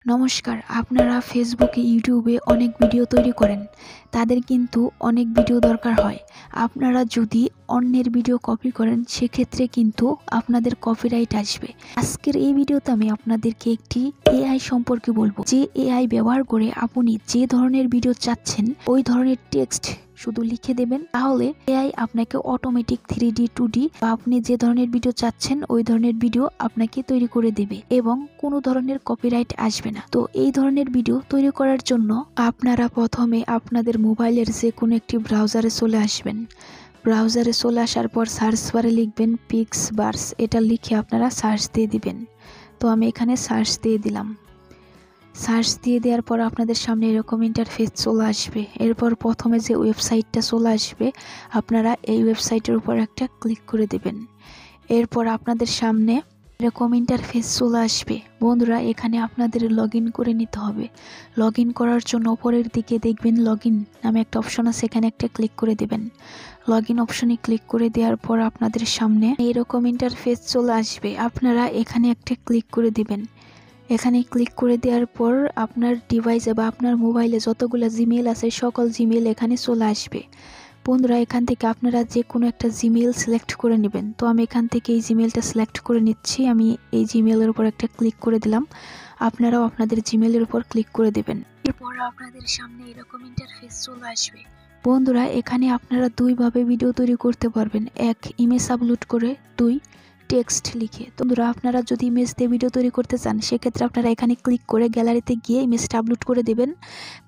নমস্কার। আপনারা ফেসবুকে, ইউটিউবে অনেক ভিডিও তৈরি করেন। তাদের কিন্তু অনেক ভিডিও দরকার হয়। আপনারা যদি অন্যের ভিডিও কপি করেন সেক্ষেত্রে কিন্তু আপনাদের কপিরাইট আসবে। আজকের এই ভিডিওতে আমি আপনাদেরকে একটি এআই সম্পর্কে বলবো, যে এআই ব্যবহার করে আপনি যে ধরনের ভিডিও চাচ্ছেন ওই ধরনের টেক্সট শুধু লিখে দেবেন, তাহলে এআই আপনাকে অটোমেটিক 3D 2D বা আপনি যে ধরনের ভিডিও চাচ্ছেন ওই ধরনের ভিডিও আপনাকে তৈরি করে দেবে এবং কোনো ধরনের কপিরাইট আসবে না। তো এই ধরনের ভিডিও তৈরি করার জন্য আপনারা প্রথমে আপনাদের মোবাইলের যে কোনো একটি ব্রাউজারে চলে আসবেন। ব্রাউজারে চলে আসার পর সার্চ বারে লিখবেন পিক্সবার্স, এটা লিখে আপনারা সার্চ দিয়ে দিবেন। তো আমি এখানে সার্চ দিয়ে দিলাম। সার্চ দিয়ে দেওয়ার পর আপনাদের সামনে এরকম ইন্টারফেস চলে আসবে। এরপর প্রথমে যে ওয়েবসাইটটা চলে আসবে আপনারা এই ওয়েবসাইটের উপর একটা ক্লিক করে দেবেন। এরপর আপনাদের সামনে এরকম ইন্টারফেস চলে আসবে। বন্ধুরা, এখানে আপনাদের লগ ইন করে নিতে হবে। লগ ইন করার জন্য উপরের দিকে দেখবেন লগ ইন নামে একটা অপশন আছে, এখানে একটা ক্লিক করে দেবেন। লগ ইন অপশনে ক্লিক করে দেওয়ার পর আপনাদের সামনে এইরকম ইন্টারফেস চলে আসবে। আপনারা এখানে একটা ক্লিক করে দিবেন। এখানে ক্লিক করে দেওয়ার পর আপনার ডিভাইসে বা আপনার মোবাইলে যতগুলো জিমেইল আছে সকল জিমেইল এখানে চলে আসবে। বন্ধুরা, এখান থেকে আপনারা যে কোনো একটা জিমেইল সিলেক্ট করে নেবেন। তো আমি এখান থেকে এই জিমেইলটা সিলেক্ট করে নিচ্ছি। আমি এই জিমেইলের উপর একটা ক্লিক করে দিলাম। আপনারাও আপনাদের জিমেইলের উপর ক্লিক করে দেবেন। এরপর আপনাদের সামনে এরকম ইন্টারফেস চলে আসবে। বন্ধুরা, এখানে আপনারা দুইভাবে ভিডিও তৈরি করতে পারবেন, এক ইমেজ আপলোড করে, দুই টেক্সট লিখে। তো বন্ধুরা, আপনারা যদি ইমেজ দিয়ে ভিডিও তৈরি করতে চান সেক্ষেত্রে আপনারা এখানে ক্লিক করে গ্যালারিতে গিয়ে ইমেজটা আপলোড করে দেবেন।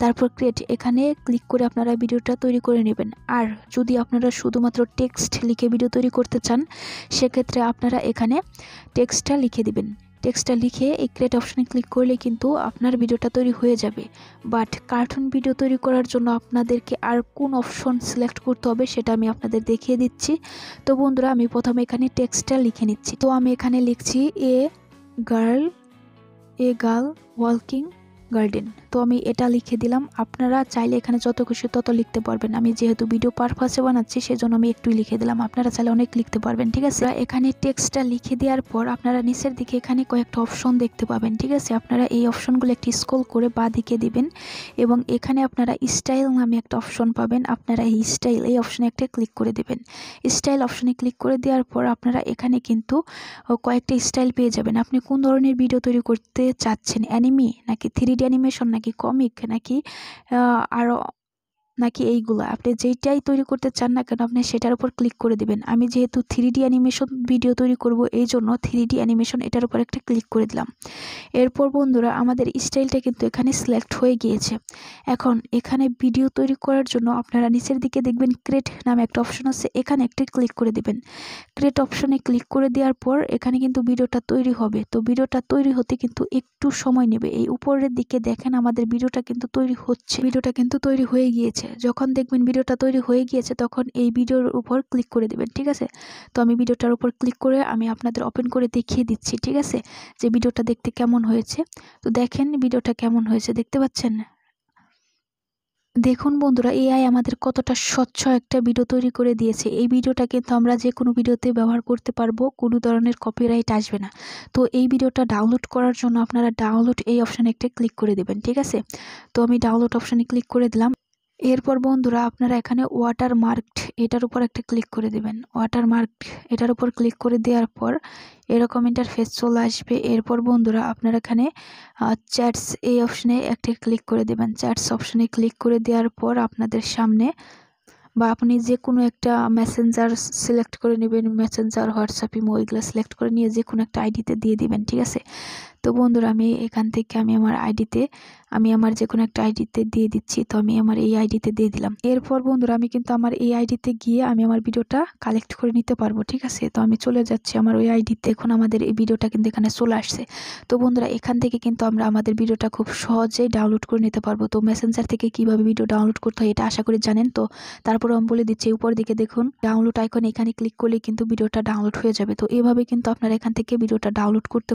তারপর ক্রিয়েট এখানে ক্লিক করে আপনারা ভিডিওটা তৈরি করে নেবেন। আর যদি আপনারা শুধুমাত্র টেক্সট লিখে ভিডিও তৈরি করতে চান সেক্ষেত্রে আপনারা এখানে টেক্সটটা লিখে দিবেন। টেক্সটটা লিখে এই ক্রিয়েট অপশনে ক্লিক করলে কিন্তু আপনার ভিডিওটা তৈরি হয়ে যাবে। বাট কার্টুন ভিডিও তৈরি করার জন্য আপনাদেরকে আর কোন অপশন সিলেক্ট করতে হবে সেটা আমি আপনাদের দেখিয়ে দিচ্ছি। তো বন্ধুরা, আমি প্রথমে এখানে টেক্সটটা লিখে নিচ্ছি। তো আমি এখানে লিখছি এ গার্ল ওয়াকিং গার্ডেন। তো আমি এটা লিখে দিলাম। আপনারা চাইলে এখানে যত খুশি তত লিখতে পারবেন। আমি যেহেতু ভিডিও পারপাসে বানাচ্ছি সেজন্য আমি একটুই লিখে দিলাম। আপনারা চাইলে অনেক লিখতে পারবেন, ঠিক আছে। এখানে টেক্সটটা লিখে দেওয়ার পর আপনারা নিচের দিকে এখানে কয়েকটা অপশন দেখতে পাবেন, ঠিক আছে। আপনারা এই অপশনগুলো একটি স্ক্রল করে বাঁ দিকে দিবেন এবং এখানে আপনারা স্টাইল নামে একটা অপশন পাবেন। আপনারা এই স্টাইল এই অপশনে একটা ক্লিক করে দেবেন। স্টাইল অপশনে ক্লিক করে দেওয়ার পর আপনারা এখানে কিন্তু কয়েকটা স্টাইল পেয়ে যাবেন। আপনি কোন ধরনের ভিডিও তৈরি করতে চাচ্ছেন, অ্যানিমে নাকি 3D অ্যানিমেশন নাকি কমিক নাকি আরও নাকি এইগুলো, আপনি যেইটাই তৈরি করতে চান না কেন আপনি সেটার উপর ক্লিক করে দেবেন। আমি যেহেতু 3D অ্যানিমেশন ভিডিও তৈরি করব এই জন্য 3D অ্যানিমেশন এটার উপর একটা ক্লিক করে দিলাম। এরপর বন্ধুরা, আমাদের স্টাইলটা কিন্তু এখানে সিলেক্ট হয়ে গিয়েছে। এখন এখানে ভিডিও তৈরি করার জন্য আপনারা নিচের দিকে দেখবেন ক্রিয়েট নামে একটা অপশন আছে, এখানে একটা ক্লিক করে দেবেন। ক্রিয়েট অপশনে ক্লিক করে দেওয়ার পর এখানে কিন্তু ভিডিওটা তৈরি হবে। তো ভিডিওটা তৈরি হতে কিন্তু একটু সময় নেবে। এই উপরের দিকে দেখেন আমাদের ভিডিওটা কিন্তু তৈরি হচ্ছে, ভিডিওটা কিন্তু তৈরি হয়ে গিয়েছে। যখন দেখবেন ভিডিওটা তৈরি হয়ে গিয়েছে তখন এই ভিডিওর উপর ক্লিক করে দেবেন, ঠিক আছে। তো আমি ভিডিওটার উপর ক্লিক করে আমি আপনাদের ওপেন করে দেখিয়ে দিচ্ছি, ঠিক আছে, যে ভিডিওটা দেখতে কেমন হয়েছে। তো দেখেন ভিডিওটা কেমন হয়েছে, দেখতে পাচ্ছেন। দেখুন বন্ধুরা, এআই আমাদের কতটা স্বচ্ছ একটা ভিডিও তৈরি করে দিয়েছে। এই ভিডিওটা কিন্তু আমরা যে কোনো ভিডিওতে ব্যবহার করতে পারবো, কোনো ধরনের কপিরাইট আসবে না। তো এই ভিডিওটা ডাউনলোড করার জন্য আপনারা ডাউনলোড এই অপশানে একটা ক্লিক করে দেবেন, ঠিক আছে। তো আমি ডাউনলোড অপশানে ক্লিক করে দিলাম। এরপর বন্ধুরা, আপনারা এখানে ওয়াটারমার্ক এটার উপর একটা ক্লিক করে দেবেন। ওয়াটারমার্ক এটার উপর ক্লিক করে দেওয়ার পর এরকম ইন্টারফেস চলে আসবে। এরপর বন্ধুরা, আপনারা এখানে চ্যাটস এই অপশনে একটা ক্লিক করে দেবেন। চ্যাটস অপশনে ক্লিক করে দেওয়ার পর আপনাদের সামনে বা আপনি যে কোনো একটা মেসেঞ্জার সিলেক্ট করে নেবেন, মেসেঞ্জার, হোয়াটসঅ্যাপ, ইমো এগুলো সিলেক্ট করে নিয়ে যে কোনো একটা আইডিতে দিয়ে দিবেন, ঠিক আছে। তো বন্ধুরা, আমি এখান থেকে আমি আমার যে কোনো একটা আইডিতে দিয়ে দিচ্ছি। তো আমি আমার এই আইডিতে দিয়ে দিলাম। এরপর বন্ধুরা, আমি কিন্তু আমার এই আইডিতে গিয়ে আমি আমার ভিডিওটা কালেক্ট করে নিতে পারবো, ঠিক আছে। তো আমি চলে যাচ্ছি আমার ওই আইডিতে। এখন আমাদের এই ভিডিওটা কিন্তু এখানে চলে আসছে। তো বন্ধুরা, এখান থেকে কিন্তু আমরা আমাদের ভিডিওটা খুব সহজেই ডাউনলোড করে নিতে পারবো। তো মেসেঞ্জার থেকে কিভাবে ভিডিও ডাউনলোড করতে হয় এটা আশা করি জানেন। তো তারপরে আমি বলে দিচ্ছি, উপর দিকে দেখুন ডাউনলোড আইকন, এখানে ক্লিক করলে কিন্তু ভিডিওটা ডাউনলোড হয়ে যাবে। তো এভাবে কিন্তু আপনারা এখান থেকে ভিডিওটা ডাউনলোড করতে